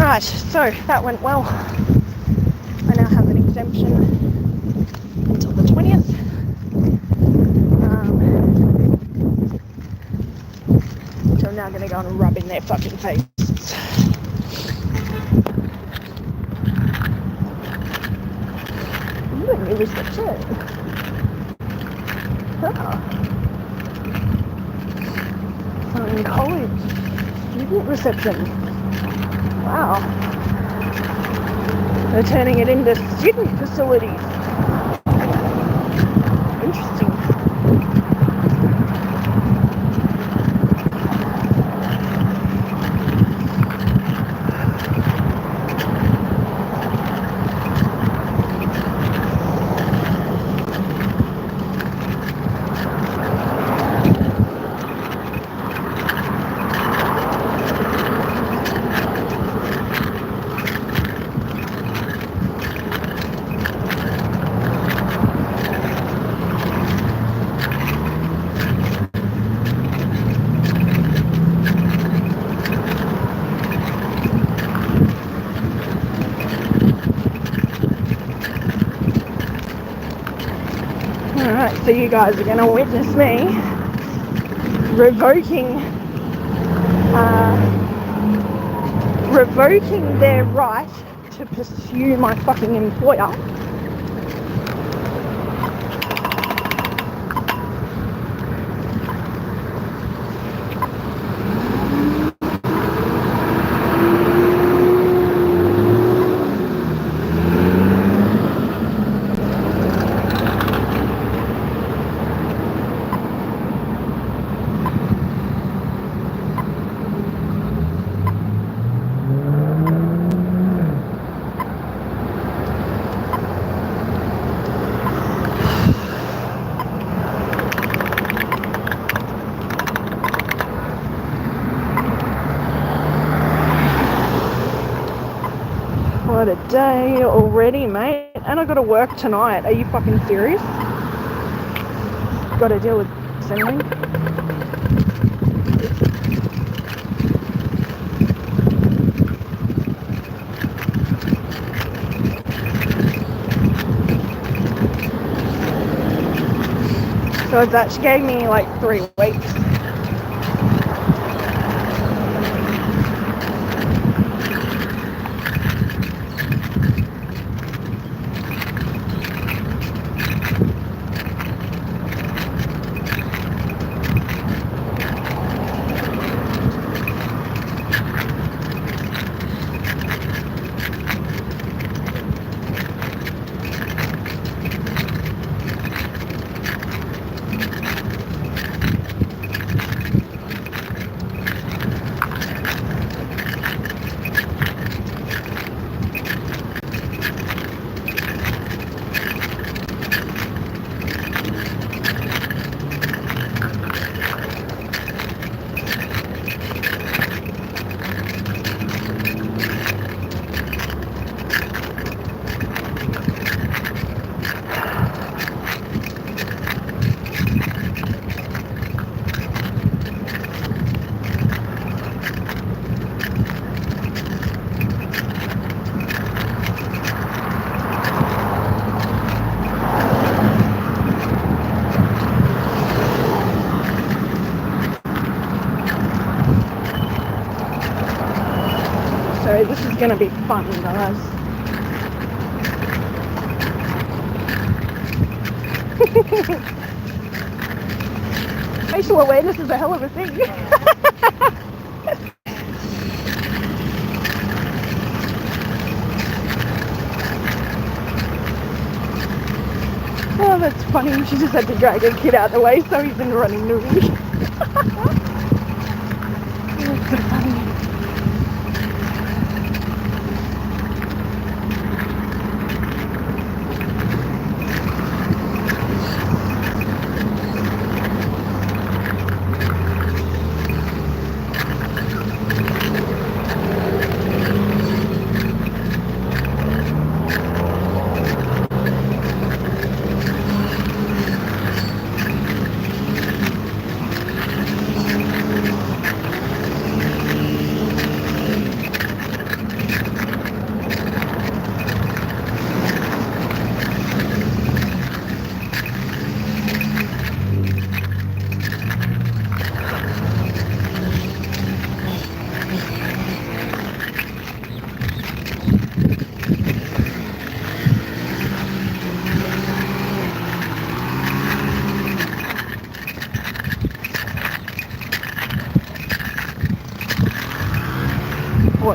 Right, so that went well. I now have an exemption until the 20th. So I'm now going to go and rub in their fucking faces. Ooh, a new reception. College student reception. Wow. They're turning it into student facilities. Interesting. Alright, so you guys are going to witness me revoking their right to pursue my fucking employer. What a day already, mate. And I got to work tonight. Are you fucking serious? Got to deal with this anyway. So that she gave me like 3 weeks. So this is going to be fun, guys. Facial awareness is a hell of a thing. Oh, that's funny. She just had to drag her kid out of the way, so he's been running to me. That's so funny.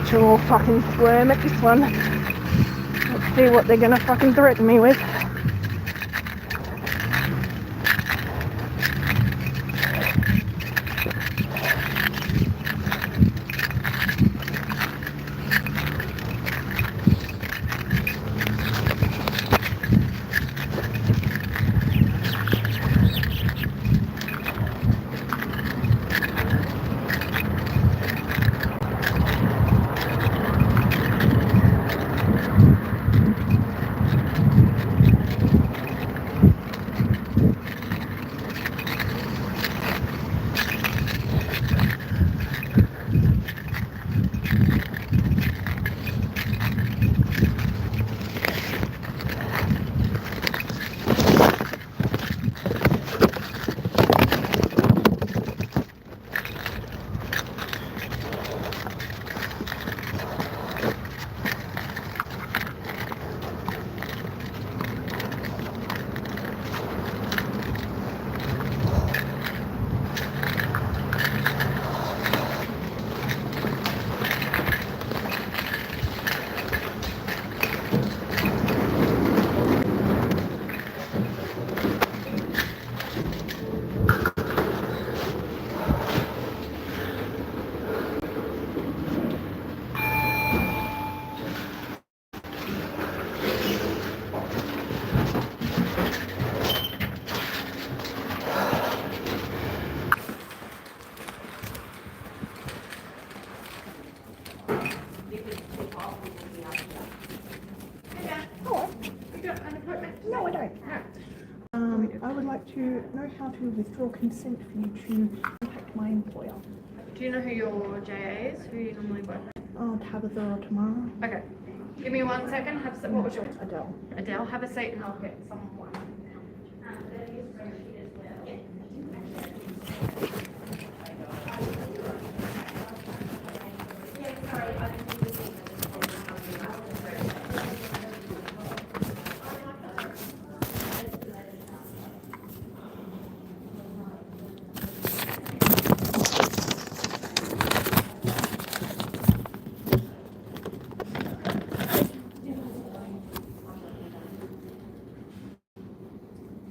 such a little fucking worm at this one. Let's see what they're gonna fucking threaten me with. No, I don't. I would like to know how to withdraw consent for you to contact my employer. Do you know who your JA is? Who you normally work with? Tabitha or Tamara. Okay. Give me 1 second. What was your Adele. Adele, have a seat and I'll get someone.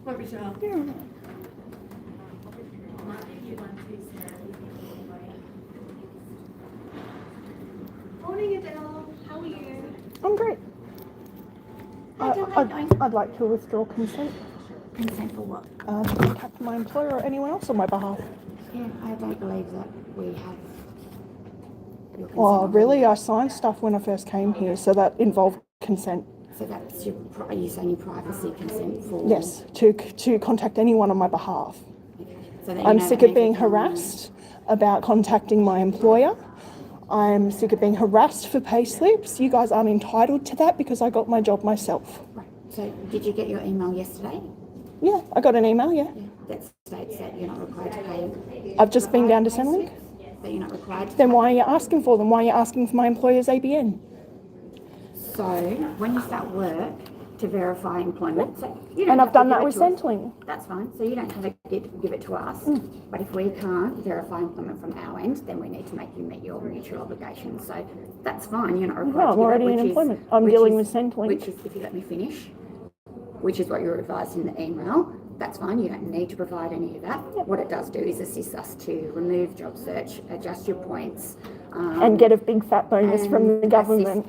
What was your Morning, Adele. How are you? I'm great. I'd like to withdraw consent. Consent for what? To contact my employer or anyone else on my behalf. Yeah, I don't believe that we have your consent. Oh, really? I signed stuff when I first came here, so that involved consent. So that's your, are you saying your privacy consent for? Yes, to contact anyone on my behalf. Okay. So that I'm sick of being harassed about contacting my employer. I'm sick of being harassed for pay slips. You guys aren't entitled to that because I got my job myself. Right. So did you get your email yesterday? Yeah, I got an email, yeah. That states that you're not required to pay. I've just been down to Centrelink. That you're not required to Then pay. why are you asking for them? Why are you asking for my employer's ABN? So when you start work to verify employment, so you don't And have I've to done give that it with to us. Centrelink. That's fine. So you don't have to give it to us. But if we can't verify employment from our end, then we need to make you meet your mutual obligations. So that's fine. You're not required No, to I'm do already that, in which employment. is- I'm which dealing is- with Centrelink. Which is, if you let me finish, which is what you're advised in the email, that's fine. You don't need to provide any of that. What it does do is assist us to remove job search, adjust your points, And get a big fat bonus from the government.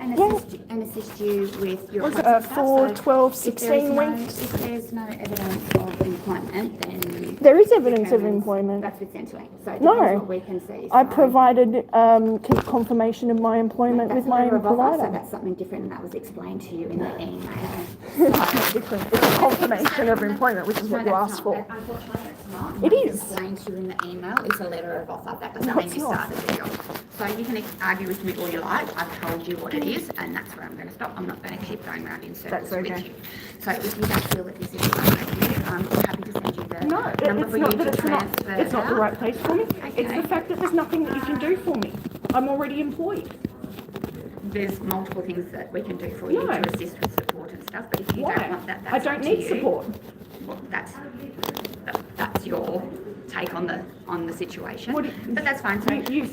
Assist you with your Was it points and stuff. 4, So 12, if 16 there is weeks? If there's no evidence of employment, then There is evidence of employment. That's with Centrelink. So it No. depends what we can see. I So provided confirmation of my employment that's with a my letter of offer, so employer. that's something different, and that was explained to you in the email. It's different. It's a confirmation of employment, which is what you asked for. Unfortunately, it's not. It What was is. explained to you in the email. It's a letter of offer. That doesn't No, mean it's you not. started the job. So you can argue with me all you like. I've told you what it is, and that's where I'm going to stop. I'm not going to keep going around in circles That's okay. with you. So if you don't feel that this is the right place, I'm happy to send you the number it's for not you that to it's transfer. not. It's not the out. right place for me. It's Okay. the fact that there's nothing that you can do for me. I'm already employed. There's multiple things that we can do for you No. to assist with support and stuff, but if you Why? don't want that, that's I don't up to need you. support. Well, that's your take on the situation. What do but that's fine. So you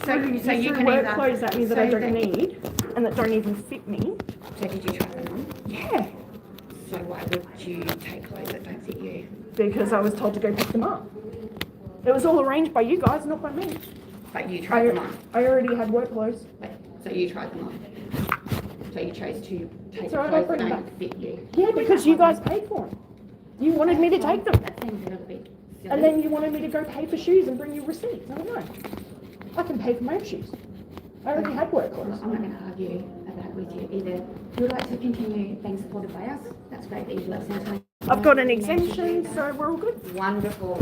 can work either clothes at me that I don't need and that don't even fit me. So did you try them on? Yeah. So why would you take clothes that don't fit you? Because I was told to go pick them up. It was all arranged by you guys, not by me. But you tried them on. I already had work clothes. So you tried them on. So you chose to take So I clothes bring that them don't fit you. Yeah, because you guys paid for them. You wanted me to take them. That seems a little bit silly. And then you wanted me to go pay for shoes and bring you receipts. I don't know. I can pay for my own shoes. I already had work clothes. I'm not going to argue about with you. Either you would like to continue being supported by us. That's great that you've let us know. I've got an exemption, so we're all good. Wonderful.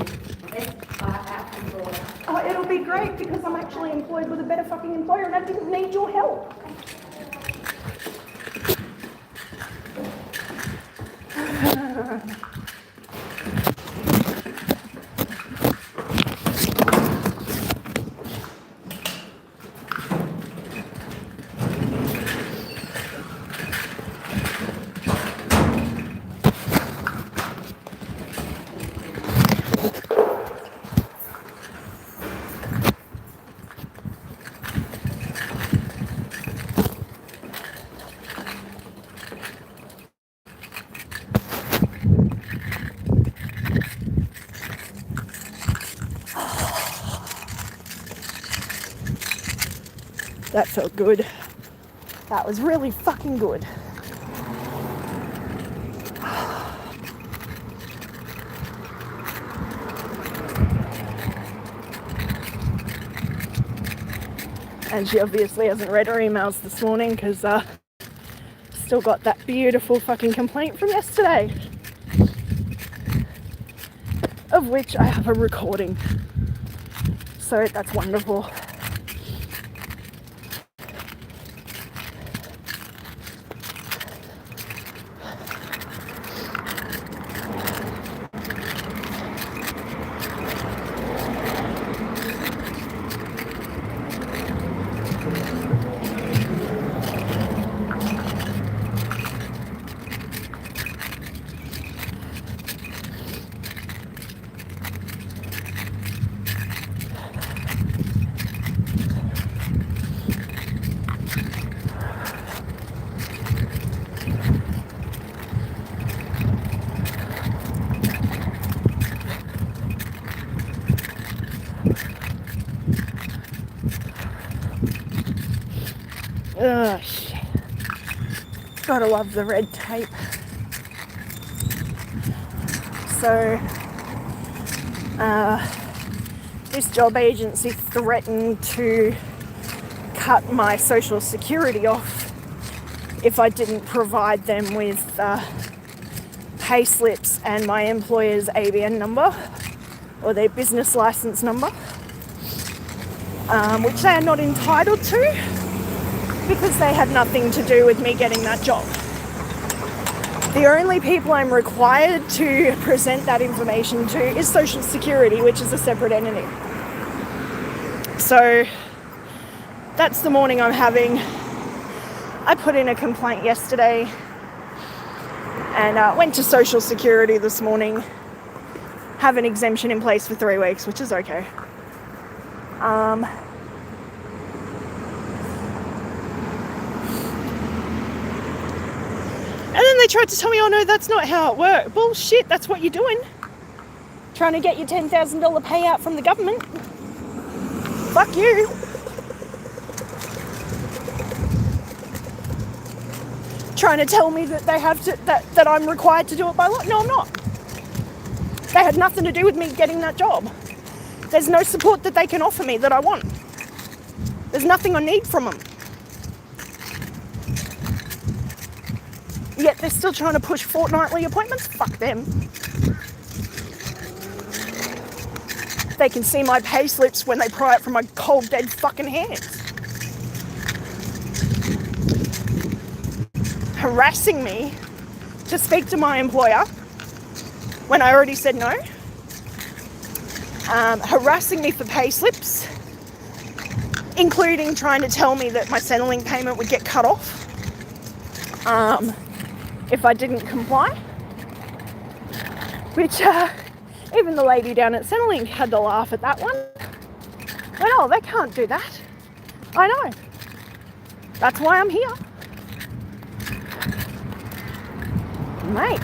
Oh, it'll be great because I'm actually employed with a better fucking employer and I didn't need your help. That felt good. That was really fucking good. And she obviously hasn't read her emails this morning because still got that beautiful fucking complaint from yesterday, of which I have a recording. So that's wonderful. Oh shit. Gotta love the red tape. So, this job agency threatened to cut my social security off if I didn't provide them with pay slips and my employer's ABN number or their business license number, which they are not entitled to because they had nothing to do with me getting that job. The only people I'm required to present that information to is Social Security, which is a separate entity. So that's the morning I'm having. I put in a complaint yesterday and went to Social Security this morning. Have an exemption in place for 3 weeks, which is okay. And then they tried to tell me, oh no, that's not how it works. Bullshit, that's what you're doing. Trying to get your $10,000 payout from the government. Fuck you. Trying to tell me that they have to, that I'm required to do it by law. No, I'm not. They had nothing to do with me getting that job. There's no support that they can offer me that I want. There's nothing I need from them. Yet they're still trying to push fortnightly appointments. Fuck them. They can see my pay slips when they pry it from my cold, dead fucking hands. Harassing me to speak to my employer when I already said no. Harassing me for pay slips, including trying to tell me that my Centrelink payment would get cut off if I didn't comply, which Even the lady down at Centrelink had to laugh at that one. Well, they can't do that. I know. That's why I'm here. Mate.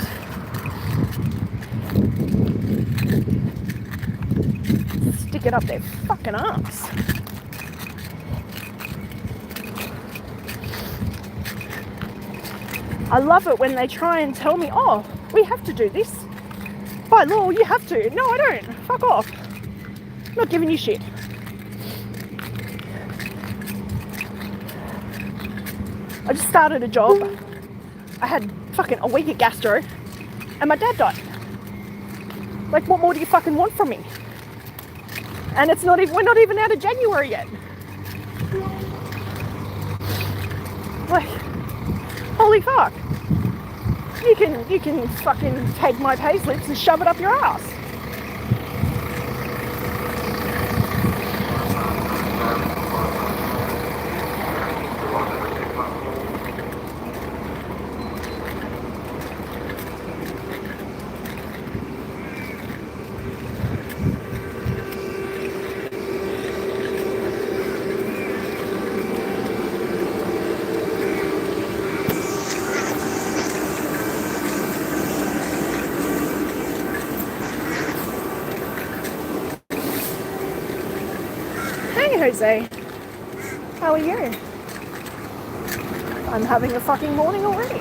Stick it up their fucking ass. I love it when they try and tell me, oh, we have to do this. By law, you have to. No, I don't. Fuck off. I'm not giving you shit. I just started a job. I had fucking a week of gastro and my dad died. Like, what more do you fucking want from me? And it's not even, we're not even out of January yet. Like, holy fuck. You can fucking take my payslips and shove it up your ass. Hey Jose, how are you? I'm having a fucking morning already.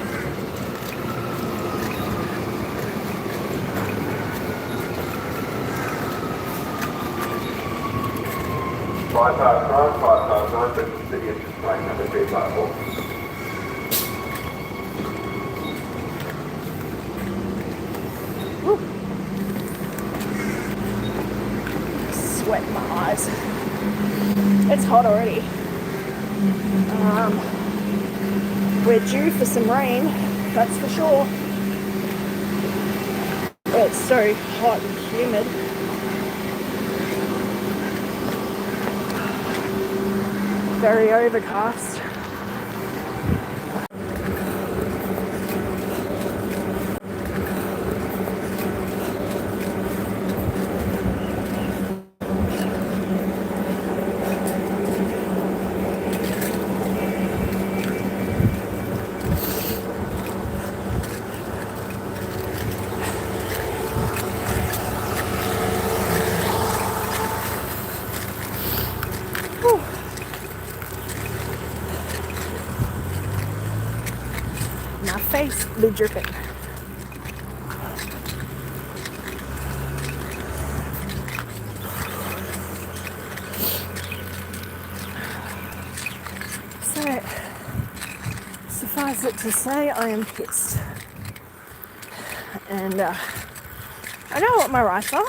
Bypass 9, Bristol City entrance plane number 3 platform. Sweat in my eyes. It's hot already. We're due for some rain, that's for sure. It's so hot and humid. Very overcast. My face be dripping. So, suffice it to say, I am pissed. And I know what my rights are.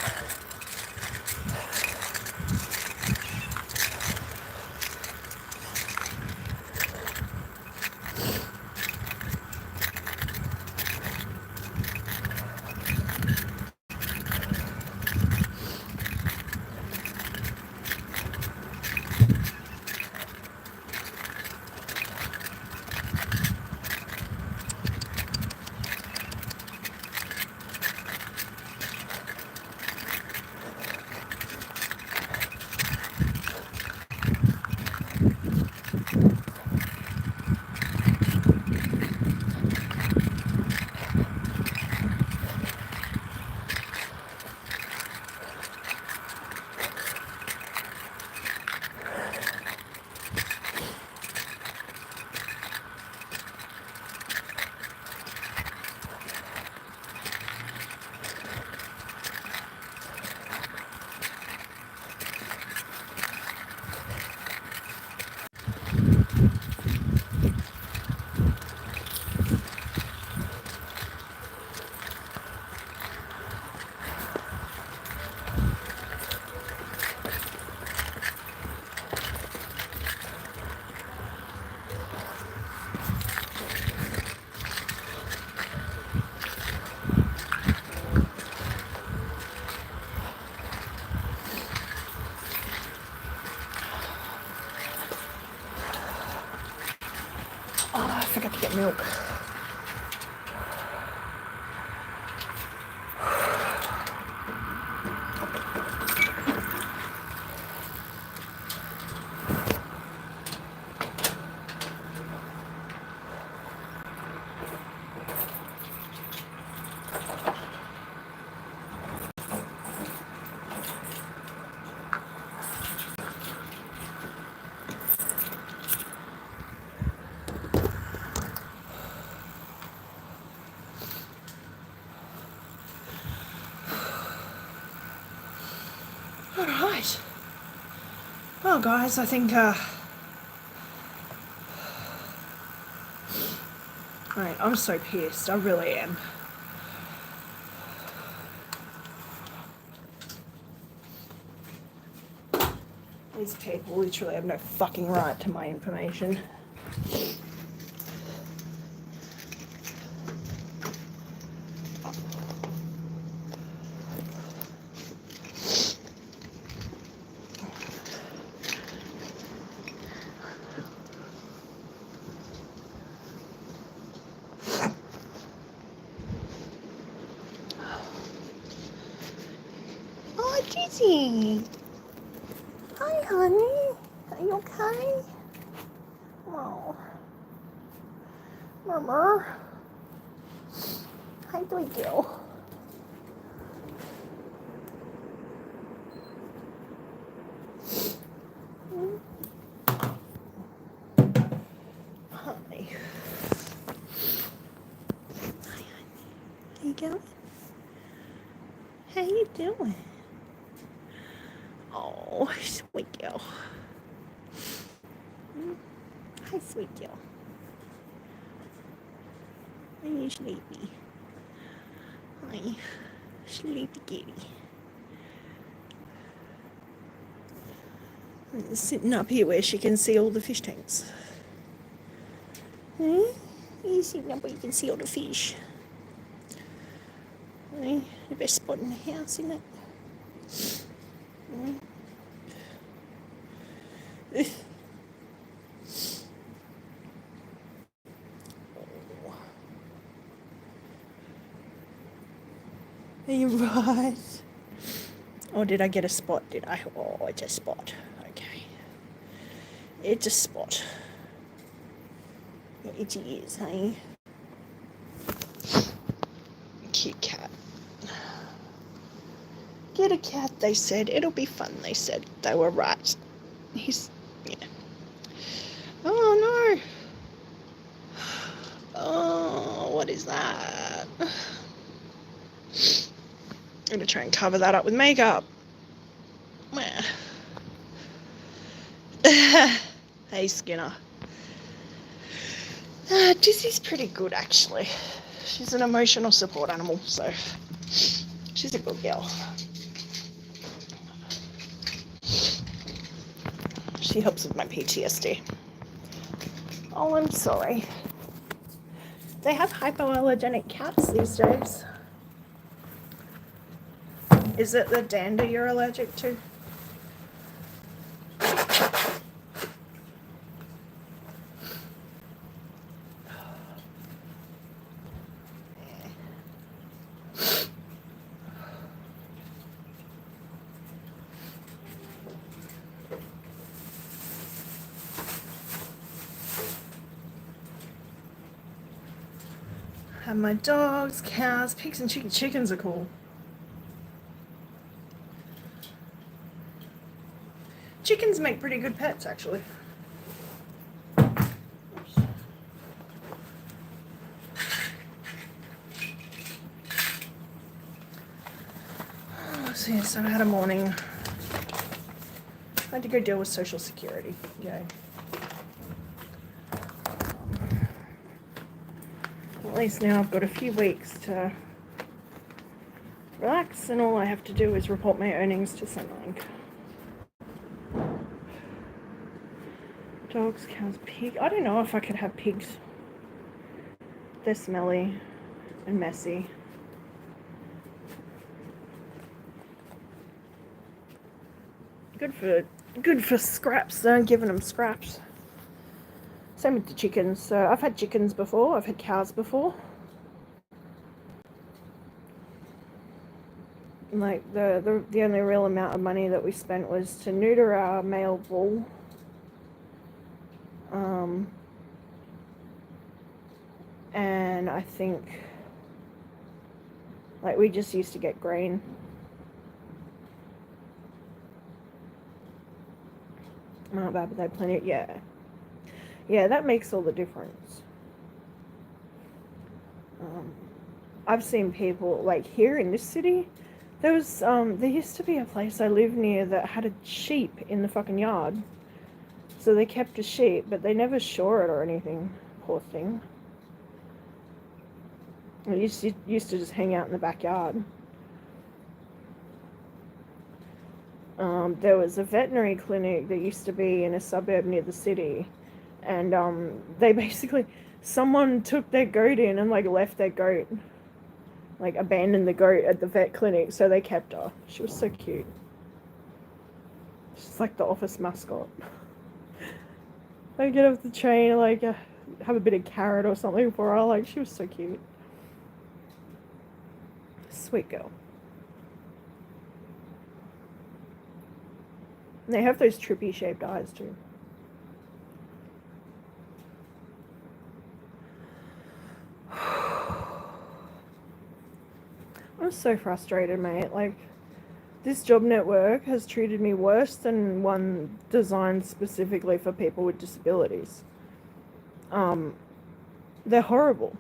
Oh, guys, I think, right, I'm so pissed. I really am. These people literally have no fucking right to my information. Oh, Dizzy. Hi, honey. Are you okay? Oh. Mama. Hi, Dwiggle. Hi. Hi, honey. How you going? How you doing? Oh, sweet girl. Hi, sweet girl. Are you sleepy? Hi, sleepy kitty. Sitting up here where she can see all the fish tanks. Hmm? You sitting up where you can see all the fish. Hey, the best spot in the house, isn't it? Hmm? Are you right? Or did I get a spot? Did I? Oh, it's a spot. Okay. It's a spot. Your itchy ears, hey? Cute cat. Get a cat, they said. It'll be fun, they said. They were right. He's... yeah. Oh, no. Oh, what is that? I'm going to try and cover that up with makeup. Hey, Skinner. Dizzy's pretty good, actually. She's an emotional support animal, so she's a good girl. She helps with my PTSD. Oh, I'm sorry. They have hypoallergenic cats these days. Is it the dander you're allergic to? And my dogs, cows, pigs, and chickens. Chickens are cool. Chickens make pretty good pets, actually. So yes, I had a morning. I had to go deal with Social Security. Yay. At least now I've got a few weeks to relax, and all I have to do is report my earnings to Centrelink. Dogs, cows, pig. I don't know if I could have pigs. They're smelly and messy. Good for scraps. They're giving them scraps. Same with the chickens. So I've had chickens before. I've had cows before. Like the only real amount of money that we spent was to neuter our male bull. And I think like we just used to get grain. Not bad, but they plenty. Yeah, that makes all the difference. I've seen people like here in this city, There used to be a place I lived near that had a sheep in the fucking yard. So they kept a sheep, but they never shore it or anything. Poor thing. It used to just hang out in the backyard. There was a veterinary clinic that used to be in a suburb near the city, and they basically, someone took their goat in and like left their goat, like abandoned the goat at the vet clinic, so they kept her. She was so cute. She's like the office mascot. I get off the train, like have a bit of carrot or something for her. Like, she was so cute. Sweet girl. And they have those trippy shaped eyes too. I'm so frustrated, mate. Like, this job network has treated me worse than one designed specifically for people with disabilities. They're horrible.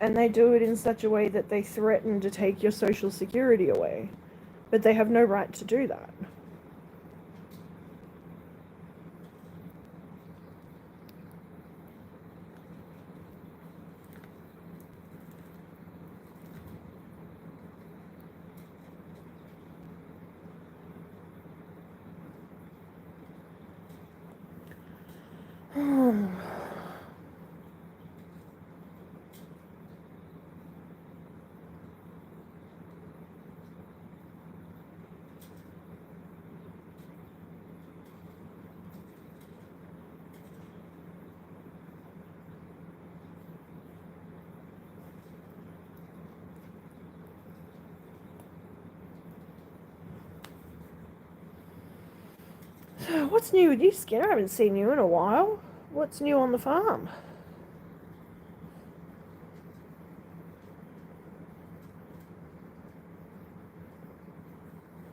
And they do it in such a way that they threaten to take your social security away. But they have no right to do that. So, what's new with you, Skinner? I haven't seen you in a while. What's new on the farm?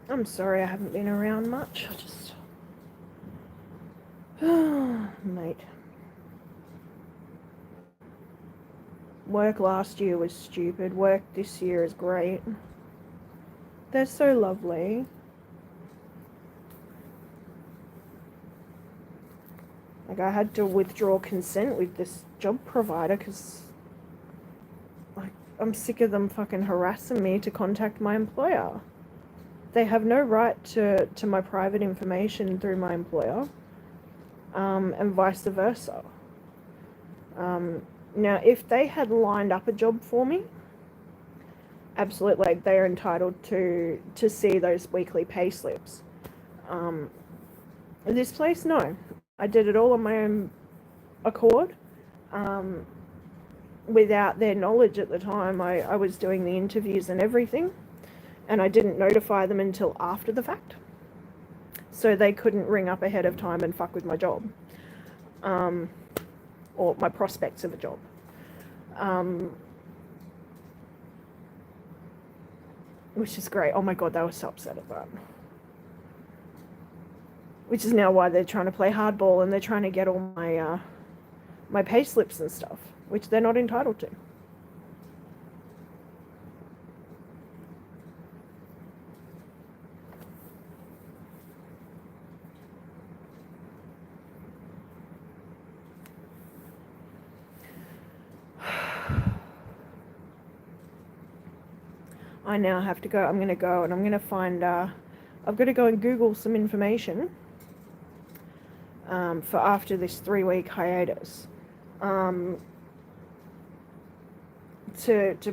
I'm sorry I haven't been around much. I just... mate. Work last year was stupid. Work this year is great. They're so lovely. Like, I had to withdraw consent with this job provider because, like, I'm sick of them fucking harassing me to contact my employer. They have no right to my private information through my employer, and vice versa. Now, if they had lined up a job for me, absolutely, like, they are entitled to see those weekly pay slips. This place, no. I did it all on my own accord. Without their knowledge at the time, I was doing the interviews and everything, and I didn't notify them until after the fact. So they couldn't ring up ahead of time and fuck with my job. Or my prospects of a job. Which is great. Oh my god, they were so upset at that. Which is now why they're trying to play hardball and they're trying to get all my my pay slips and stuff, which they're not entitled to. I now have to go. I'm going to go and I'm going to find, I've got to go and Google some information for after this 3-week hiatus, to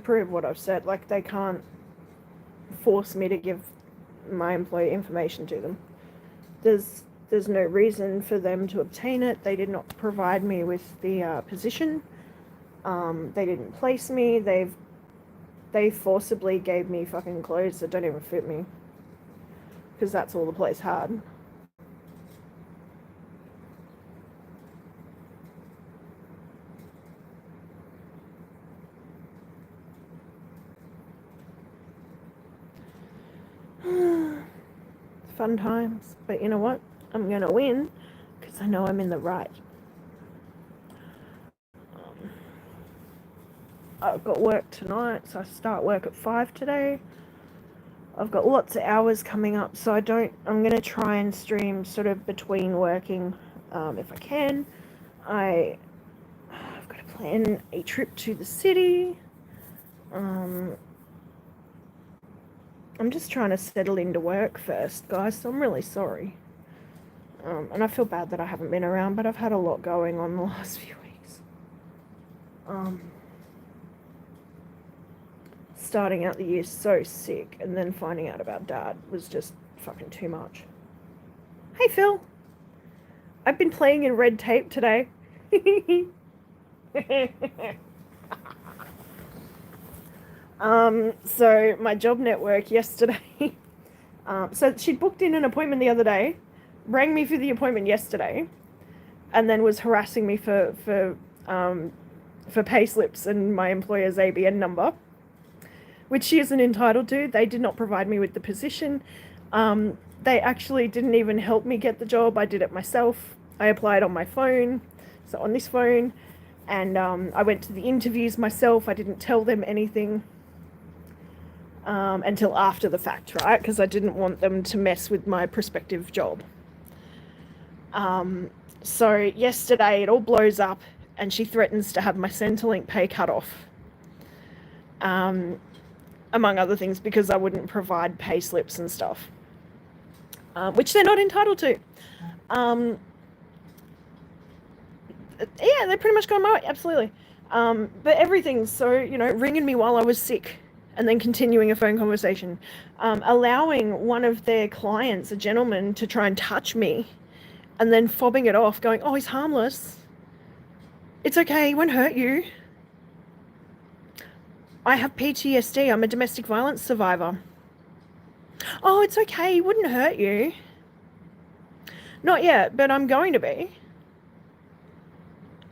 prove what I've said. Like, they can't force me to give my employee information to them. There's no reason for them to obtain it. They did not provide me with the position. They didn't place me. They forcibly gave me fucking clothes that don't even fit me. Because that's all the place had. Fun times. But you know what? I'm going to win because I know I'm in the right. I've got work tonight, so I start work at 5 today. I've got lots of hours coming up, so I'm going to try and stream sort of between working if I can. I've got to plan a trip to the city. I'm just trying to settle into work first, guys, so I'm really sorry. And I feel bad that I haven't been around, but I've had a lot going on the last few weeks. Starting out the year so sick, and then finding out about Dad was just fucking too much. Hey, Phil. I've been playing in red tape today. So my job network yesterday, so she'd booked in an appointment the other day, rang me for the appointment yesterday, and then was harassing me for pay slips and my employer's ABN number, which she isn't entitled to. They did not provide me with the position. They actually didn't even help me get the job. I did it myself. I applied on my phone, so on this phone, and I went to the interviews myself. I didn't tell them anything until after the fact, right? Because I didn't want them to mess with my prospective job. So yesterday it all blows up, and she threatens to have my Centrelink pay cut off. Among other things, because I wouldn't provide pay slips and stuff, which they're not entitled to. Yeah, they're pretty much going my way, absolutely. But everything, so, ringing me while I was sick and then continuing a phone conversation, allowing one of their clients, a gentleman, to try and touch me and then fobbing it off, going, oh, he's harmless. It's okay, he won't hurt you. I have PTSD. I'm a domestic violence survivor. Oh, it's okay. He wouldn't hurt you. Not yet, but I'm going to be.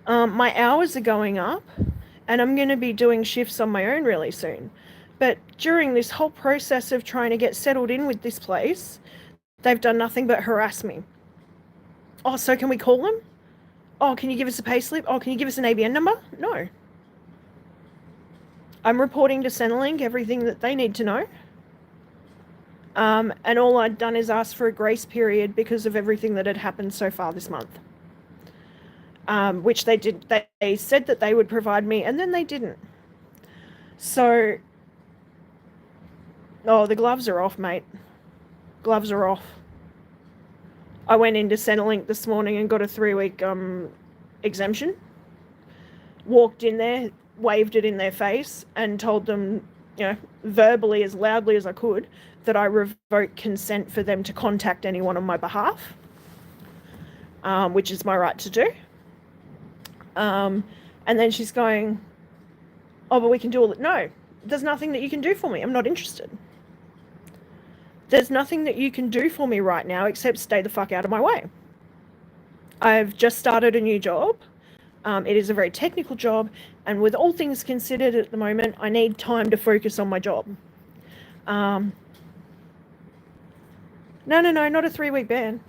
My hours are going up, and I'm going to be doing shifts on my own really soon. But during this whole process of trying to get settled in with this place, they've done nothing but harass me. Oh, so can we call them? Oh, can you give us a pay slip? Oh, can you give us an ABN number? No. I'm reporting to Centrelink everything that they need to know. And all I'd done is ask for a grace period because of everything that had happened so far this month. Which they did. They said that they would provide me, and then they didn't. So, the gloves are off, mate. Gloves are off. I went into Centrelink this morning and got a 3-week exemption. Walked in there, waved it in their face, and told them, verbally as loudly as I could, that I revoke consent for them to contact anyone on my behalf, which is my right to do. And then she's going, oh, but we can do all that. No, there's nothing that you can do for me. I'm not interested. There's nothing that you can do for me right now except stay the fuck out of my way. I've just started a new job. It is a very technical job, and with all things considered at the moment, I need time to focus on my job. No, not a 3-week ban.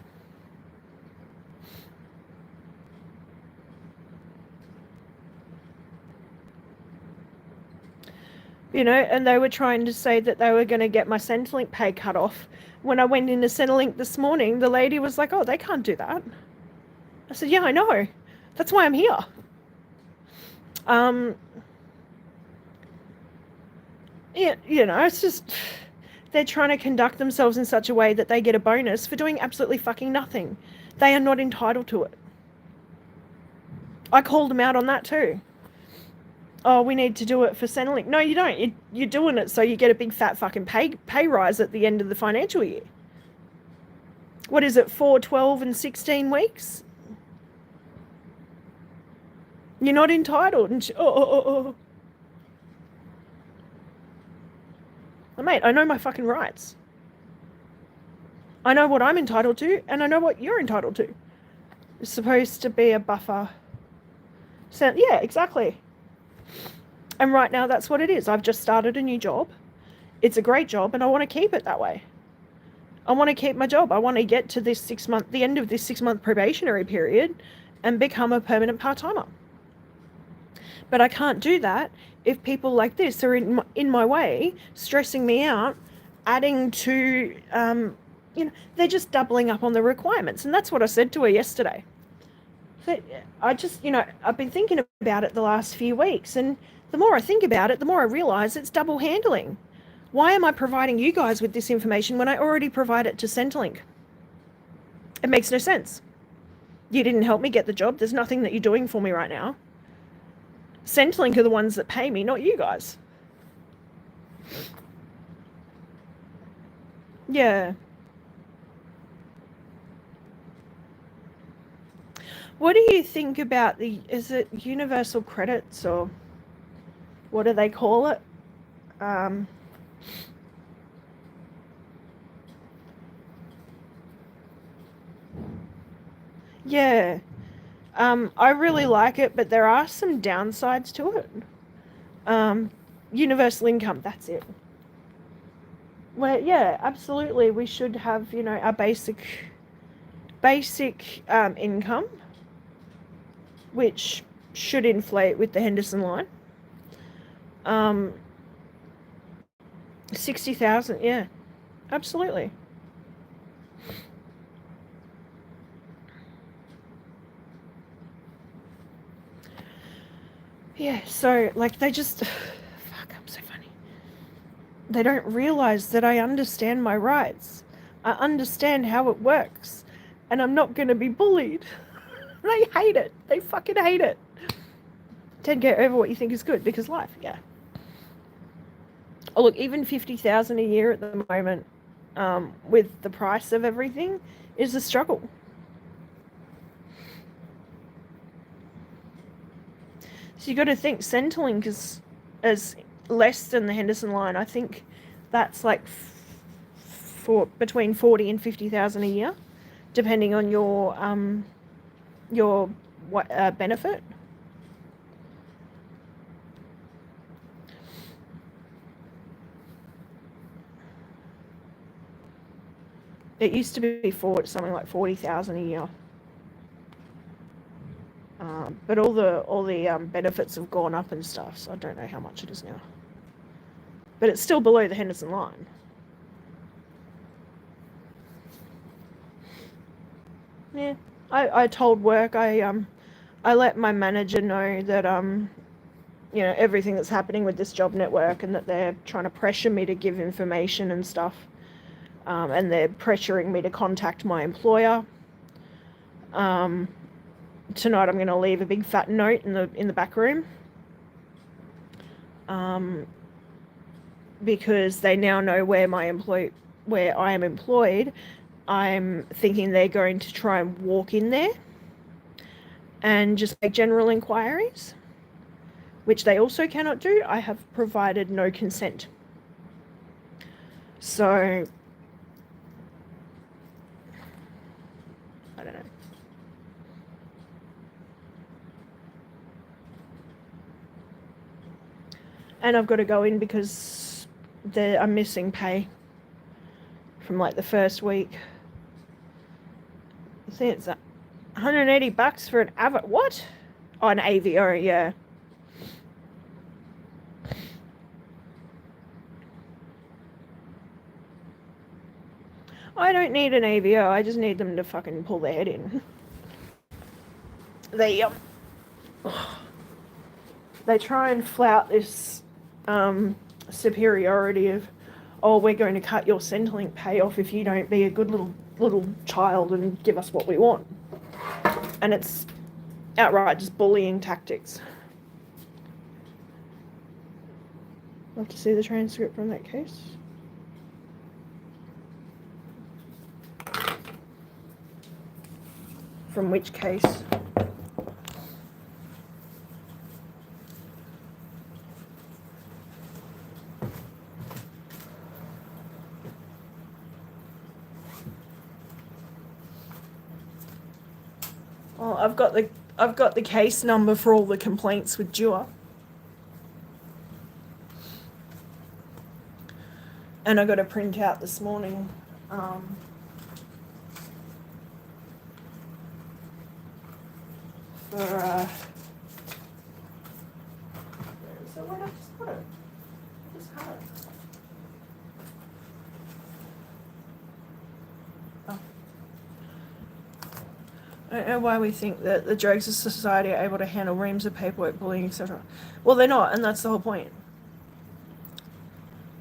And they were trying to say that they were going to get my Centrelink pay cut off. When I went into Centrelink this morning, the lady was like, oh, they can't do that. I said, yeah, I know. That's why I'm here. It's just, they're trying to conduct themselves in such a way that they get a bonus for doing absolutely fucking nothing. They are not entitled to it. I called them out on that too. Oh, we need to do it for Centrelink. No, you don't. You're doing it so you get a big fat fucking pay rise at the end of the financial year. What is it, 4, 12 and 16 weeks? You're not entitled. And oh. Well, mate, I know my fucking rights. I know what I'm entitled to, and I know what you're entitled to. It's supposed to be a buffer. So, yeah, exactly. And right now, that's what it is. I've just started a new job. It's a great job, and I want to keep it that way. I want to keep my job. I want to get to this the end of this 6-month probationary period and become a permanent part-timer. But I can't do that if people like this are in my way, stressing me out, adding to, they're just doubling up on the requirements. And that's what I said to her yesterday. I just, I've been thinking about it the last few weeks, and the more I think about it, the more I realise it's double handling. Why am I providing you guys with this information when I already provide it to Centrelink? It makes no sense. You didn't help me get the job. There's nothing that you're doing for me right now. Centrelink are the ones that pay me, not you guys. Yeah. What do you think about is it universal credits, or what do they call it? Yeah. I really like it, but there are some downsides to it. Universal income, that's it. Well, yeah, absolutely. We should have, our basic income, which should inflate with the Henderson line. 60,000, yeah, absolutely. Yeah, so, like, they just, fuck, I'm so funny. They don't realise that I understand my rights. I understand how it works, and I'm not going to be bullied. They hate it. They fucking hate it. 10K over what you think is good, because life, yeah. Oh, look, even 50,000 a year at the moment, with the price of everything, is a struggle. So you got to think Centrelink is less than the Henderson line. I think that's like for between 40 and 50,000 a year, depending on your benefit. It used to be something like 40,000 a year. But all the benefits have gone up and stuff, so I don't know how much it is now. But it's still below the Henderson line. Yeah, I told work, I let my manager know that everything that's happening with this job network, and that they're trying to pressure me to give information and stuff, and they're pressuring me to contact my employer. Tonight I'm going to leave a big fat note in the back room, because they now know where I am employed. I'm thinking they're going to try and walk in there and just make general inquiries, which they also cannot do. I have provided no consent. So I don't know. And I've got to go in because I'm missing pay from like the first week. I think it's $180 for an what? Oh, an AVO, yeah. I don't need an AVO, I just need them to fucking pull their head in. They try and flout this superiority of, oh, we're going to cut your Centrelink pay off if you don't be a good little child and give us what we want. And it's outright just bullying tactics. Love to see the transcript from that case. From which case? Well, I've got the case number for all the complaints with Dua. And I got a printout this morning. For I don't know why we think that the dregs of society are able to handle reams of paperwork, bullying, etc. Well, they're not, and that's the whole point.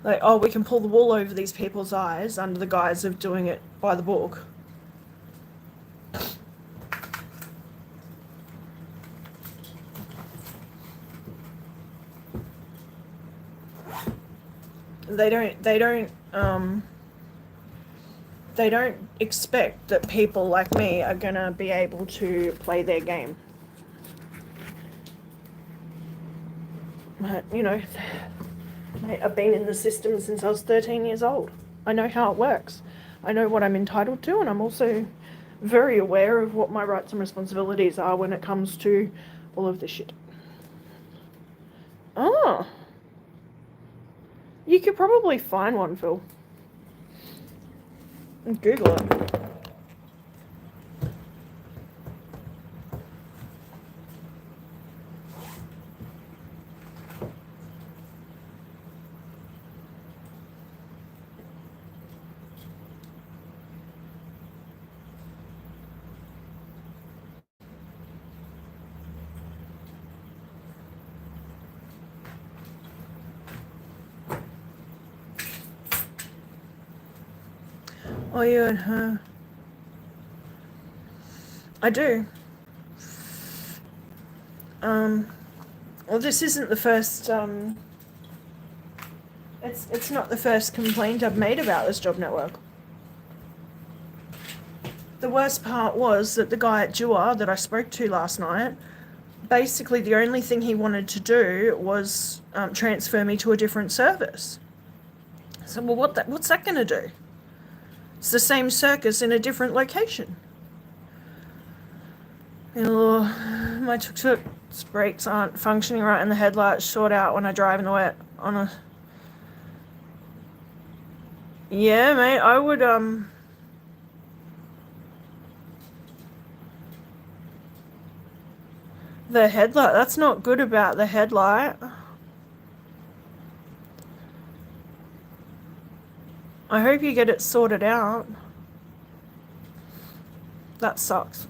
Like, oh, we can pull the wool over these people's eyes under the guise of doing it by the book. They don't expect that people like me are gonna be able to play their game. But, you know, I've been in the system since I was 13 years old. I know how it works. I know what I'm entitled to, and I'm also very aware of what my rights and responsibilities are when it comes to all of this shit. Oh. You could probably find one, Phil. Google it. Oh, you and her. I do. Well, this isn't the first, it's not the first complaint I've made about this job network. The worst part was that the guy at Dewar that I spoke to last night, basically the only thing he wanted to do was transfer me to a different service. So, well, what's that going to do? It's the same circus in a different location. You know, my tuk-tuk's brakes aren't functioning right and the headlights short out when I drive in the wet on a... Yeah, mate, I would, the headlight, that's not good about the headlight. I hope you get it sorted out. That sucks.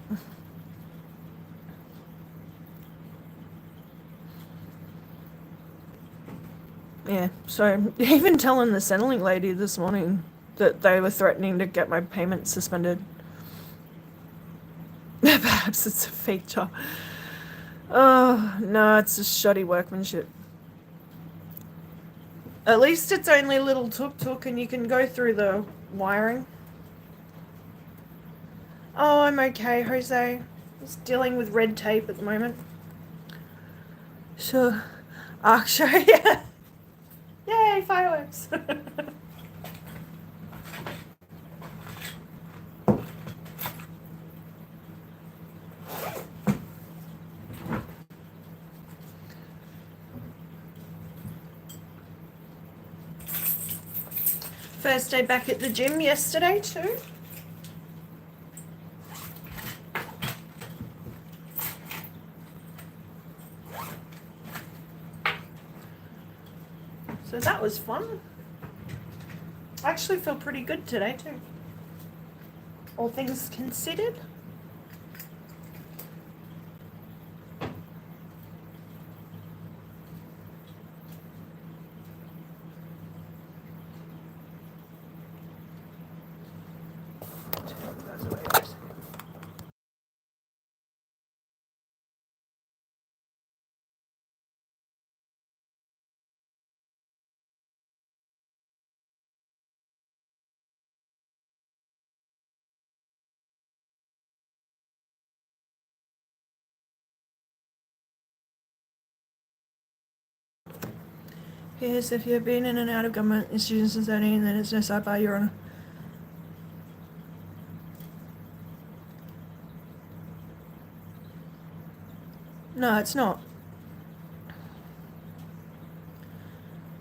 Yeah, so even telling the Centrelink lady this morning that they were threatening to get my payment suspended. Perhaps it's a feature. Oh, no, it's just shoddy workmanship. At least it's only a little tuk-tuk and you can go through the wiring. Oh, I'm okay, Jose. Just dealing with red tape at the moment. Sure. Arc show, yeah. Yay, fireworks. First day back at the gym yesterday too. So that was fun. I actually feel pretty good today too. All things considered. Yes, if you've been in and out of government institutions since 13, then it's no sidebar, Your Honour. No, it's not.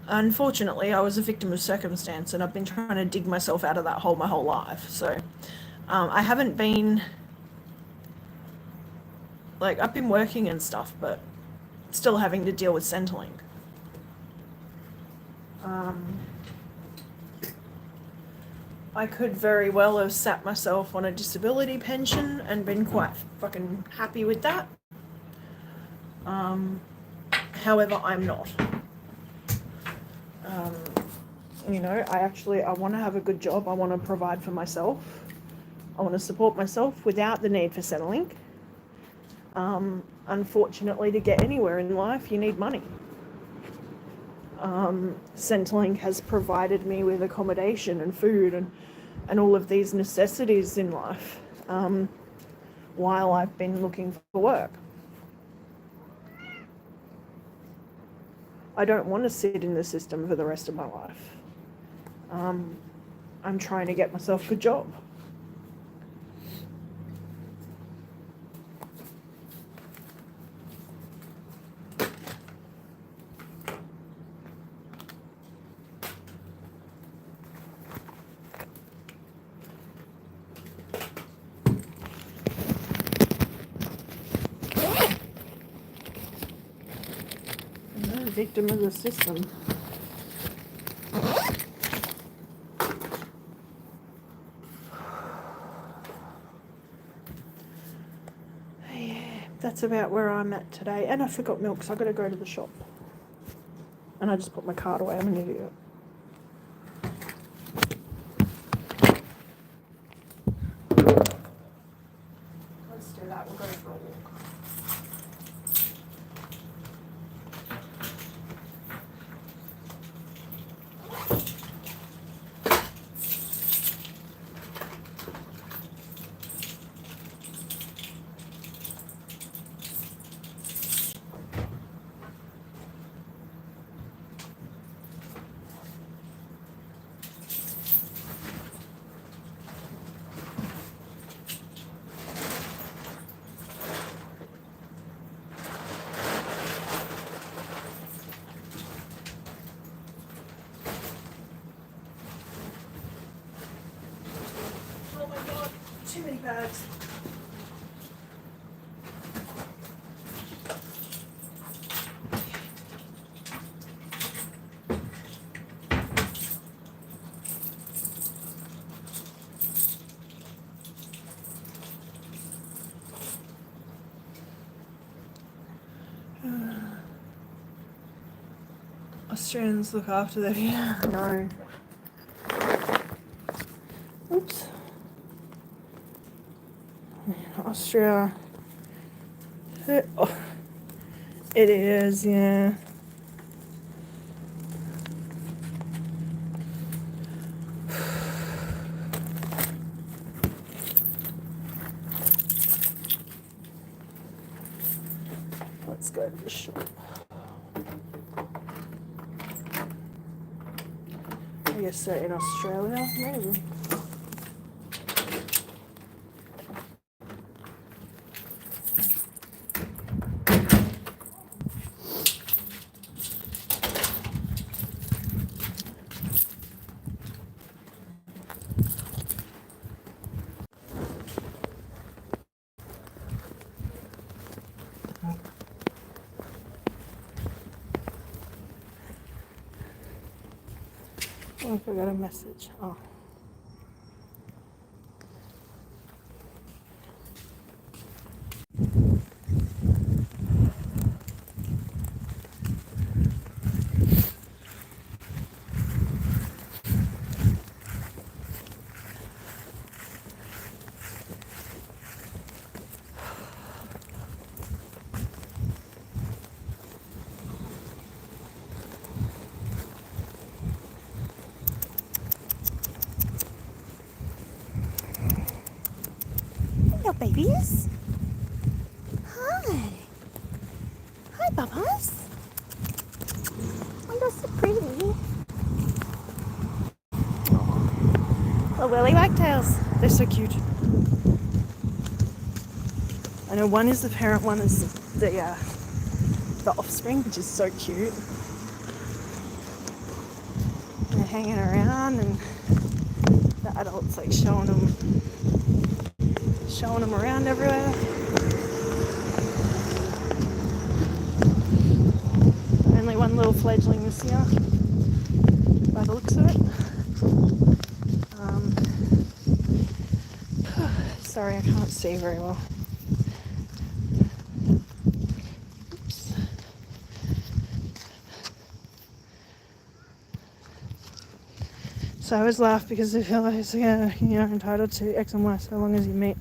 Unfortunately, I was a victim of circumstance and I've been trying to dig myself out of that hole my whole life. So, I haven't been... Like, I've been working and stuff, but still having to deal with Centrelink. I could very well have sat myself on a disability pension and been quite fucking happy with that. However, I'm not. I want to have a good job. I want to provide for myself. I want to support myself without the need for Centrelink. Unfortunately, to get anywhere in life, you need money. Centrelink has provided me with accommodation and food and all of these necessities in life while I've been looking for work. I don't want to sit in the system for the rest of my life. I'm trying to get myself a good job. I'm a victim of the system. That's about where I'm at today. And I forgot milk, so I've got to go to the shop. And I just put my card away. I'm an idiot. Let's do that. We'll go for a walk. Oh my god, too many bags. Australians look after their no. Oops. Austria. It is, yeah. Let's go to the shop. I guess they're in Australia, maybe. Oh, I forgot a message. Oh. Hello, babies. Hi. Hi, Bubbles. Oh, you're so pretty. Little willy wagtails. They're so cute. I know one is the parent, one is the offspring, which is so cute. They're hanging around, and the adults like showing them around everywhere. Only one little fledgling this year, by the looks of it. Sorry, I can't see very well. Oops. So I always laugh because I feel like you're entitled to X and Y so long as you meet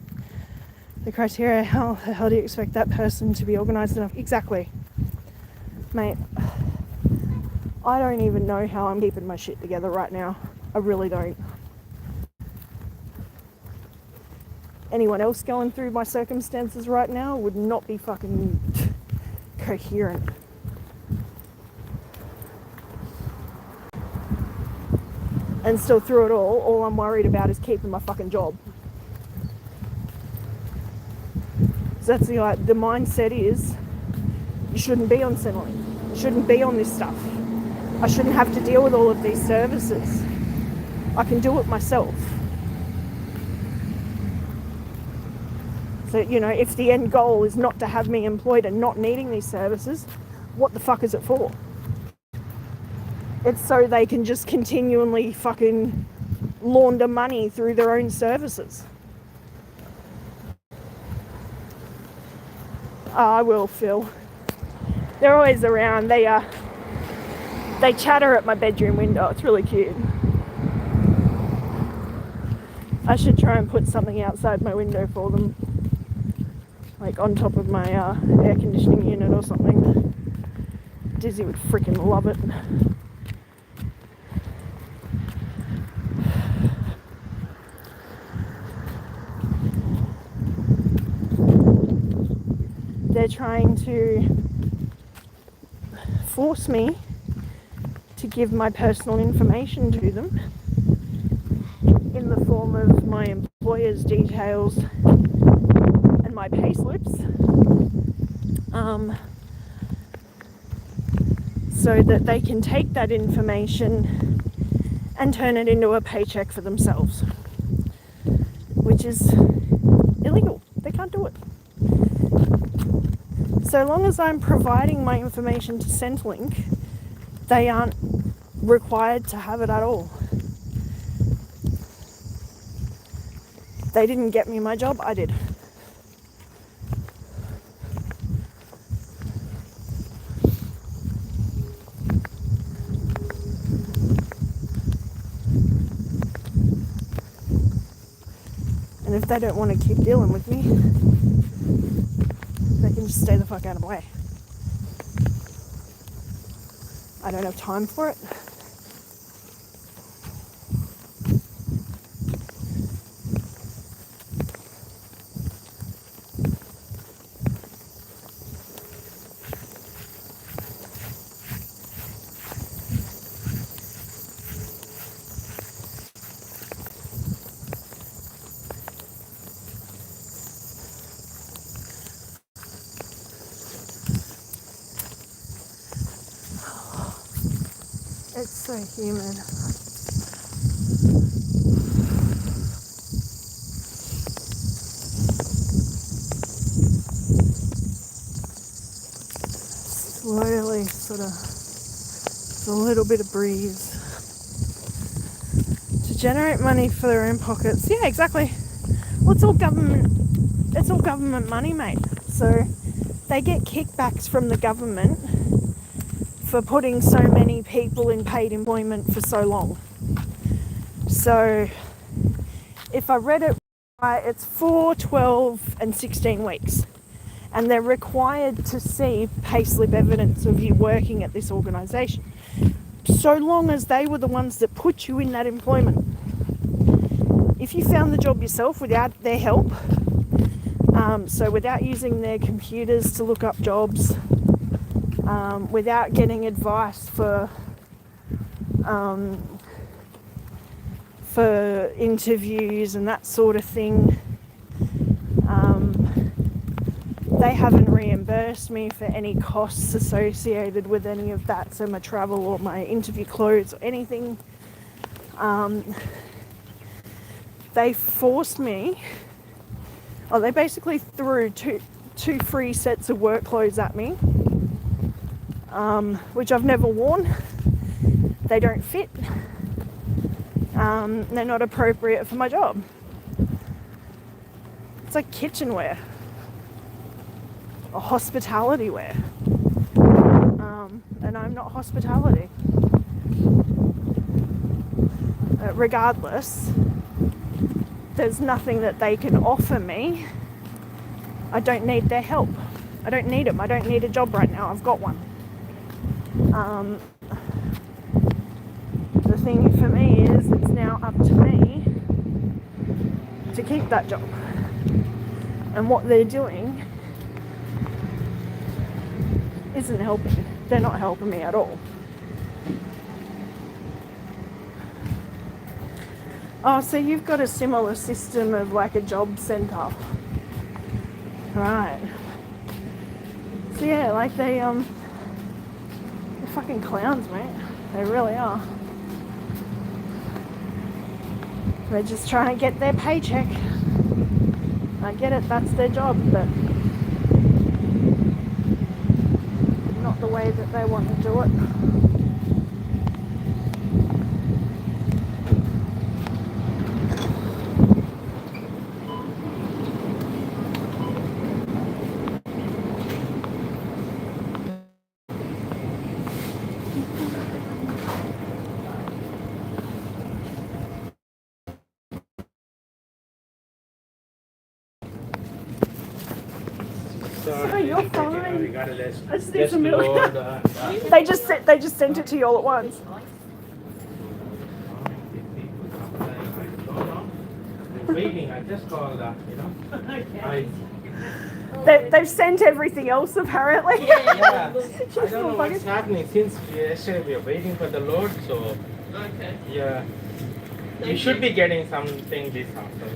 the criteria. How the hell do you expect that person to be organised enough? Exactly. Mate, I don't even know how I'm keeping my shit together right now. I really don't. Anyone else going through my circumstances right now would not be fucking coherent. And still through it all I'm worried about is keeping my fucking job. So that's the mindset is, you shouldn't be on Centrelink. You shouldn't be on this stuff. I shouldn't have to deal with all of these services. I can do it myself. So, if the end goal is not to have me employed and not needing these services, what the fuck is it for? It's so they can just continually fucking launder money through their own services. I will, Phil. They're always around. They chatter at my bedroom window. It's really cute. I should try and put something outside my window for them. Like on top of my air conditioning unit or something. Dizzy would freaking love it. They're trying to force me to give my personal information to them in the form of my employer's details and my pay slips, so that they can take that information and turn it into a paycheck for themselves, which is illegal. They can't do it. So long as I'm providing my information to Centrelink, they aren't required to have it at all. They didn't get me my job, I did. And if they don't want to keep dealing with me, they can just stay the fuck out of my way. I don't have time for it. It's so humid. Slowly, sort of, a little bit of breeze to generate money for their own pockets. Yeah, exactly. Well, it's all government money, mate. So they get kickbacks from the government for putting so many people in paid employment for so long. So if I read it right, it's 4, 12 and 16 weeks. And they're required to see payslip evidence of you working at this organisation, so long as they were the ones that put you in that employment. If you found the job yourself without their help, so without using their computers to look up jobs, without getting advice for interviews and that sort of thing, they haven't reimbursed me for any costs associated with any of that, so my travel or my interview clothes or anything. They forced me, they basically threw two free sets of work clothes at me, which I've never worn. They don't fit. They're not appropriate for my job. It's like kitchenware or hospitality wear. And I'm not hospitality. Regardless, there's nothing that they can offer me. I don't need their help. I don't need them. I don't need a job right now. I've got one. The thing for me is it's now up to me to keep that job. And what they're doing isn't helping. They're not helping me at all. Oh, so you've got a similar system of like a job centre. Right. So yeah, like they're fucking clowns, mate. They really are. They're just trying to get their paycheck. I get it, that's their job, but not the way that they want to do it. So you're fine. Regardless, I just need some milk. load, They just sent it to you all at once. waiting. I just called, They've sent everything else apparently. yeah. I don't know what's happening since yesterday we are waiting for the load. So yeah, you should be getting something this afternoon.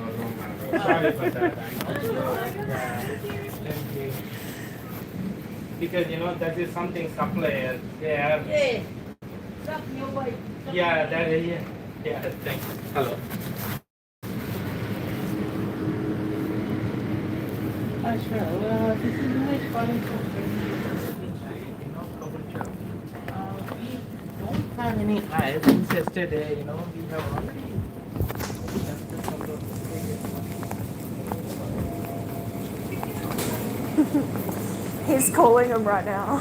No matter. Sorry for that. Thank you. Because that is something suppliers they have. Yeah, that is yeah. Thanks. Hello. Sure. This is nice calling from we don't have any eyes since yesterday. We have already. He's calling him right now.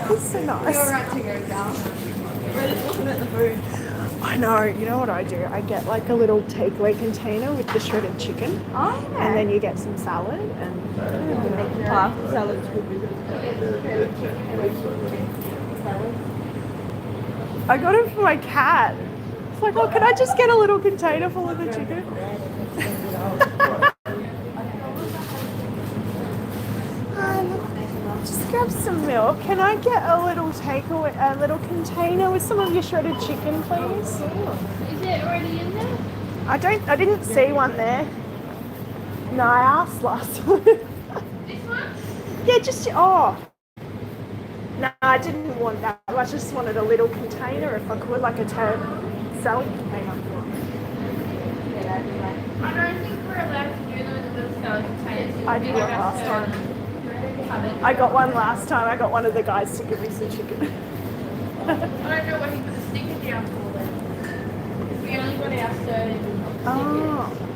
He's so nice. You're right to go down. We're just looking at the food. I know. You know what I do? I get like a little takeaway container with the shredded chicken, Oh, yeah. and then you get some salad and Salad's good. I got it for my cat. It's like, oh, can I just get a little container full of the chicken? Just grab some milk. Can I get a little takeaway, a little container with some of your shredded chicken, please? Is it already in there? I didn't see one there. No, I asked last time. This one? Yeah, just, oh. No, I didn't want that. I just wanted a little container if I could, like a salad container. I don't think we're allowed to do those little salad containers. I did one last time. I got one last time. I got one of the guys to give me some chicken. I don't know what he put the sticker down for then. We only got our sturdy. Oh.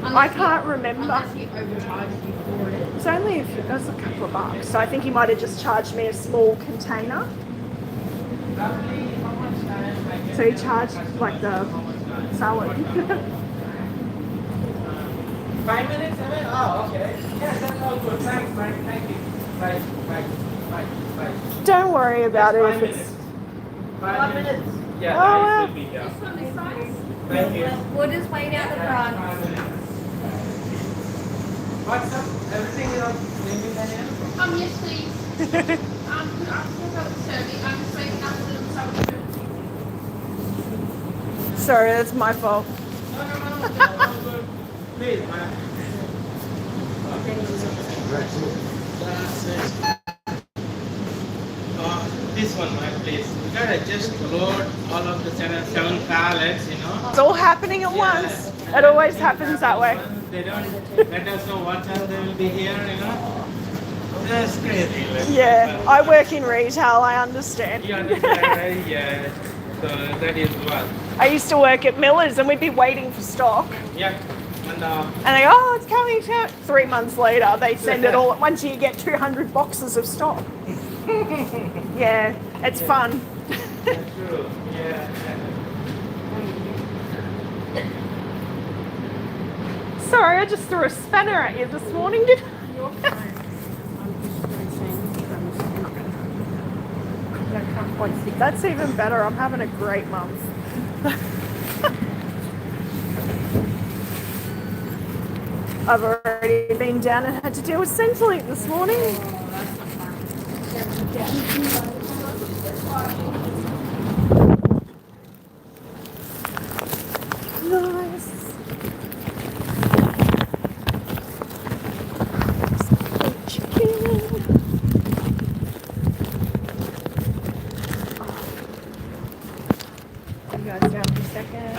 I can't remember. Unless he overcharged you for it. It's only it was a couple of bucks. So I think he might have just charged me a small container. So he charged like the salad. 5 minutes away? Oh, okay. Yeah, that's all good. Thanks, Mike. Thank you. Bye. Don't worry about it if it's. 5 minutes. Yeah, Oh, I wow. will be there. This one is nice. Thank you. We'll just wait out the front. 5 minutes. What's up? Everything is on maybe Daniel? Yes, please. I'm still got the serving. I'm just making up a little salad. Sorry, that's my fault. No, good. Please, man. This one, man, please. You gotta just load all of the seven pallets, It's all happening at once. It always happens that way. They don't let us know what time they will be here, That's crazy. Yeah, I work in retail, I understand. You understand, right? Yeah. So that is what. I used to work at Miller's and we'd be waiting for stock. Yeah. And they go, oh, it's coming out. 3 months later, they send it all at once. You get 200 boxes of stock. Yeah, it's fun. That's true. Yeah. Sorry, I just threw a spanner at you this morning, did I? That's even better. I'm having a great month. I've already been down and had to deal with Centrelink this morning. Nice. Chicken. You guys down for a second.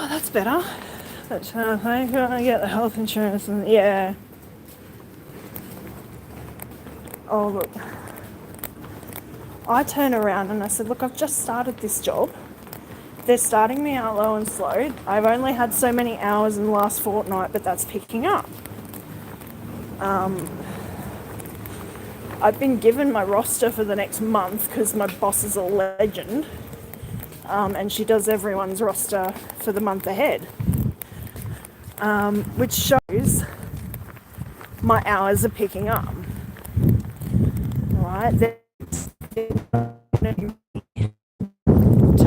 That's better. That's how I get the health insurance and yeah. Oh look. I turn around and I said, look, I've just started this job. They're starting me out low and slow. I've only had so many hours in the last fortnight, but that's picking up. I've been given my roster for the next month because my boss is a legend. And she does everyone's roster for the month ahead, which shows my hours are picking up. Right, to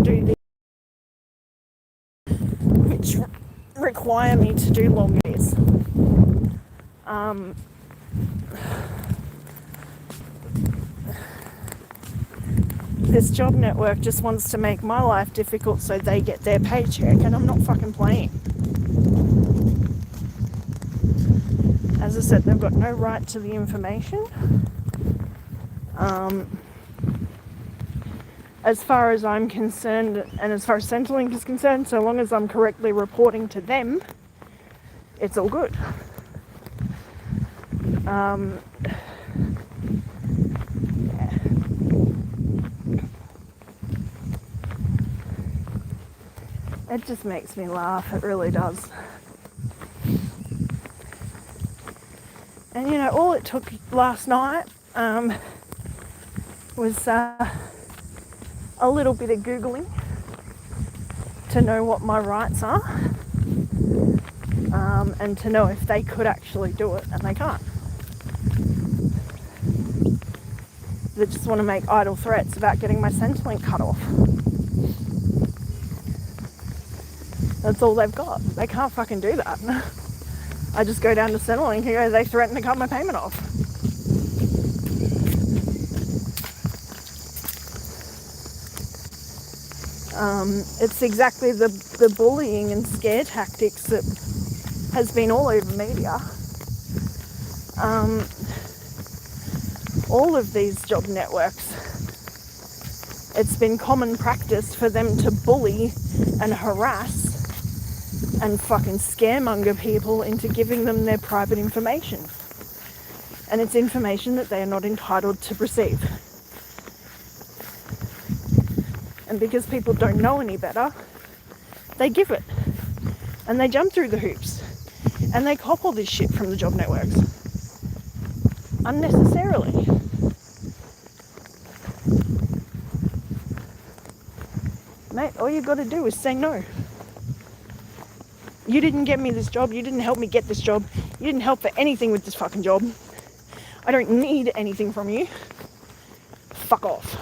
do this, which require me to do long days. This job network just wants to make my life difficult so they get their paycheck, and I'm not fucking playing. As I said, they've got no right to the information. As far as I'm concerned, and as far as Centrelink is concerned, so long as I'm correctly reporting to them, it's all good. It just makes me laugh, it really does. And you know, all it took last night was a little bit of Googling to know what my rights are, and to know if they could actually do it, and they can't. They just want to make idle threats about getting my Centrelink cut off. That's all they've got. They can't fucking do that. I just go down to Centrelink and go, they threaten to cut my payment off. It's exactly the bullying and scare tactics that has been all over media. All of these job networks, it's been common practice for them to bully and harass and fucking scaremonger people into giving them their private information. And it's information that they are not entitled to receive. And because people don't know any better, they give it. And they jump through the hoops. And they cop all this shit from the job networks. Unnecessarily. Mate, all you got to do is say no. You didn't get me this job. You didn't help me get this job. You didn't help for anything with this fucking job. I don't need anything from you. Fuck off.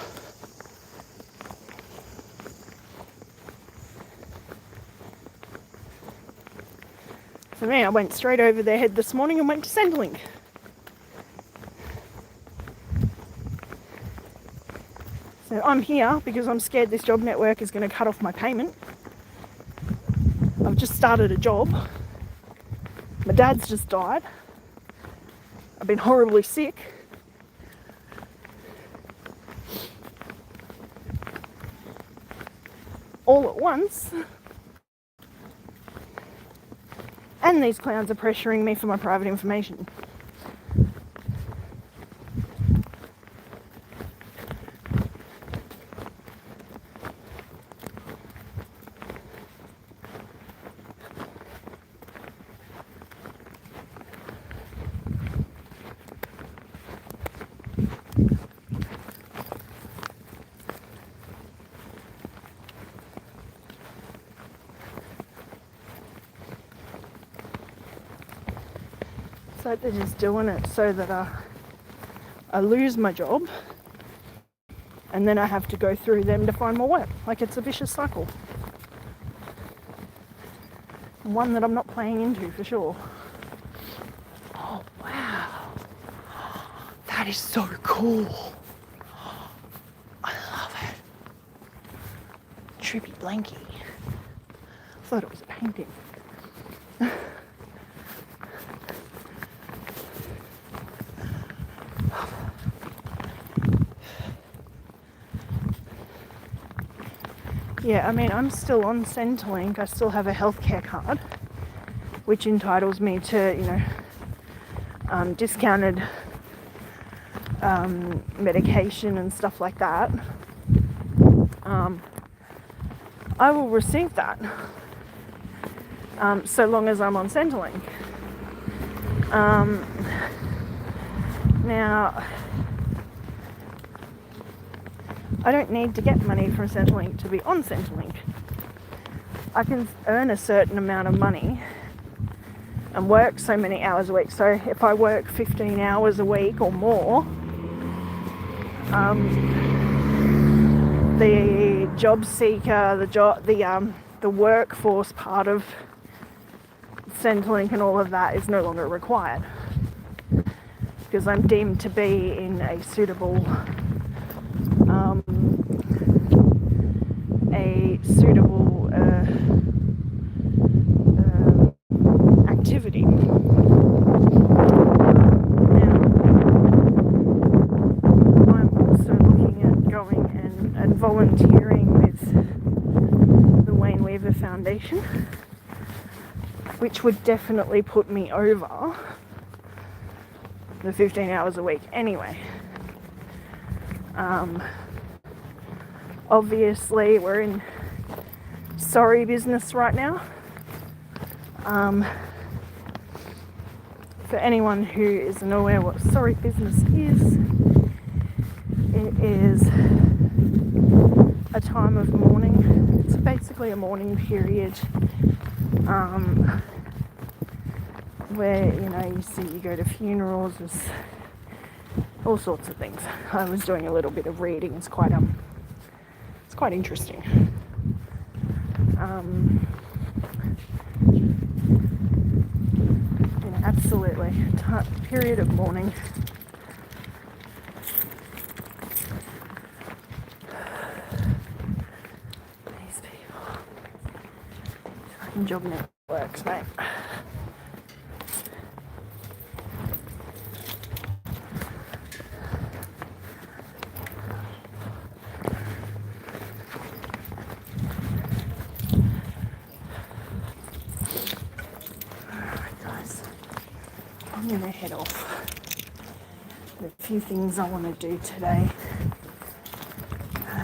For me, I went straight over their head this morning and went to Centrelink. So I'm here because I'm scared this job network is going to cut off my payment. I've just started a job. My dad's just died. been horribly sick. All at once. And these clowns are pressuring me for my private information. So they're just doing it so that I lose my job and then I have to go through them to find more work. Like, it's a vicious cycle. One that I'm not playing into for sure. Oh, wow. That is so cool. I love it. Trippy blankie. I thought it was a painting. Yeah, I mean, I'm still on Centrelink. I still have a healthcare card, which entitles me to, you know, discounted medication and stuff like that. I will receive that so long as I'm on Centrelink. Now, I don't need to get money from Centrelink to be on Centrelink. I can earn a certain amount of money and work so many hours a week. So if I work 15 hours a week or more, the job seeker, the workforce part of Centrelink and all of that is no longer required, because I'm deemed to be in a suitable activity. Now, I'm also looking at going and volunteering with the Wayne Weaver Foundation, which would definitely put me over the 15 hours a week anyway. Obviously, we're in sorry business right now. For anyone who isn't aware what sorry business is, it is a time of mourning. It's basically a mourning period where, you know, you go to funerals, there's all sorts of things. I was doing a little bit of reading. It's quite interesting. Absolutely, period of mourning. These people, fucking job networks, mate. I'm going to head off. There's a few things I want to do today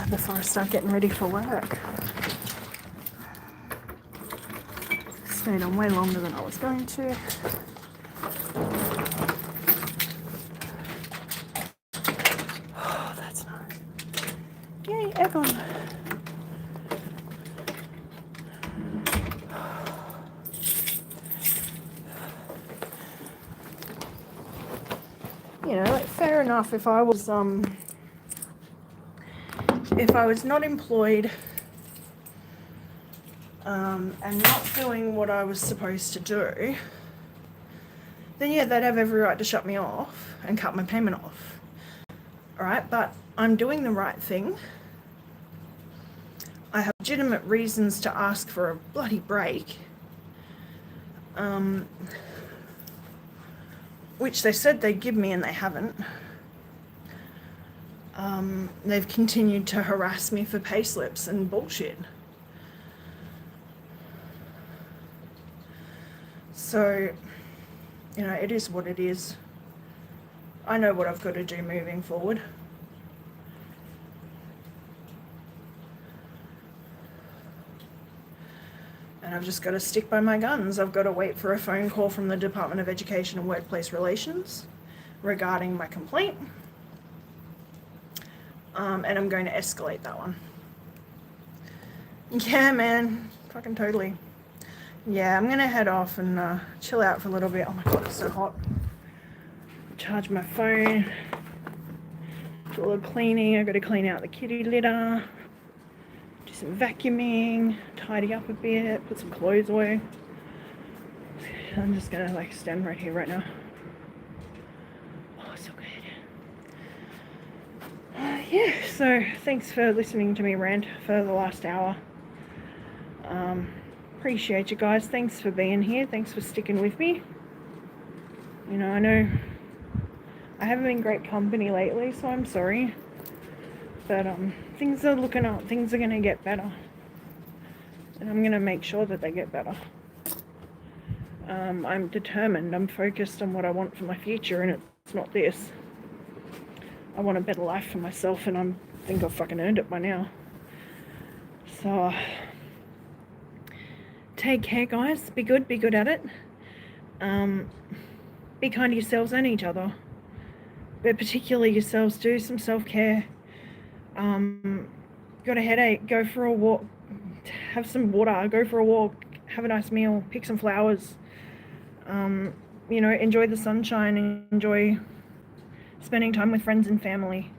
before I start getting ready for work. Stayed on way longer than I was going to. Oh, that's nice. Yay, aircon. You know, like, fair enough if I was not employed and not doing what I was supposed to do, then yeah, they'd have every right to shut me off and cut my payment off. Alright, but I'm doing the right thing. I have legitimate reasons to ask for a bloody break. which they said they'd give me and they haven't. They've continued to harass me for pay slips and bullshit. So, you know, it is what it is. I know what I've got to do moving forward. And I've just got to stick by my guns. I've got to wait for a phone call from the Department of Education and Workplace Relations regarding my complaint. And I'm going to escalate that one. Yeah, man. Fucking totally. Yeah, I'm going to head off and chill out for a little bit. Oh my god, it's so hot. Charge my phone. Do a little cleaning. I've got to clean out the kitty litter. Do some vacuuming. Tidy up a bit. Put some clothes away. I'm just going to like stand right here right now. Oh, so good. Yeah, so thanks for listening to me rant for the last hour. Appreciate you guys. Thanks for being here. Thanks for sticking with me. You know, I know I haven't been great company lately, so I'm sorry. But things are looking up. Things are going to get better. And I'm going to make sure that they get better. I'm determined. I'm focused on what I want for my future, and it's not this. I want a better life for myself, and I think I've fucking earned it by now. So, take care, guys. Be good at it. Be kind to yourselves and each other. But particularly yourselves, do some self-care. Got a headache, go for a walk. Have some water, go for a walk. Have a nice meal, pick some flowers. You know, enjoy the sunshine and enjoy spending time with friends and family.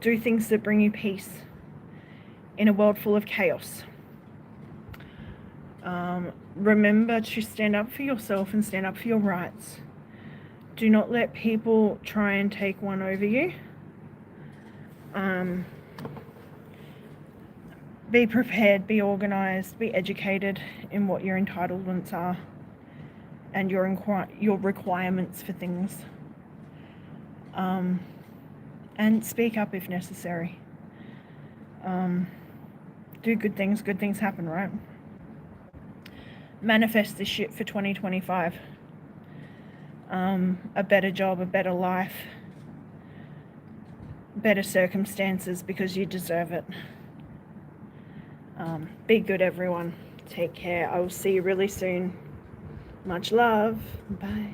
Do things that bring you peace in a world full of chaos. Remember to stand up for yourself and stand up for your rights. Do not let people try and take one over you. Be prepared, be organised, be educated in what your entitlements are and your requirements for things. And speak up if necessary. Do good things happen, right? Manifest this shit for 2025. A better job, a better life, better circumstances, because you deserve it. Be good, everyone. Take care. I will see you really soon. Much love. Bye.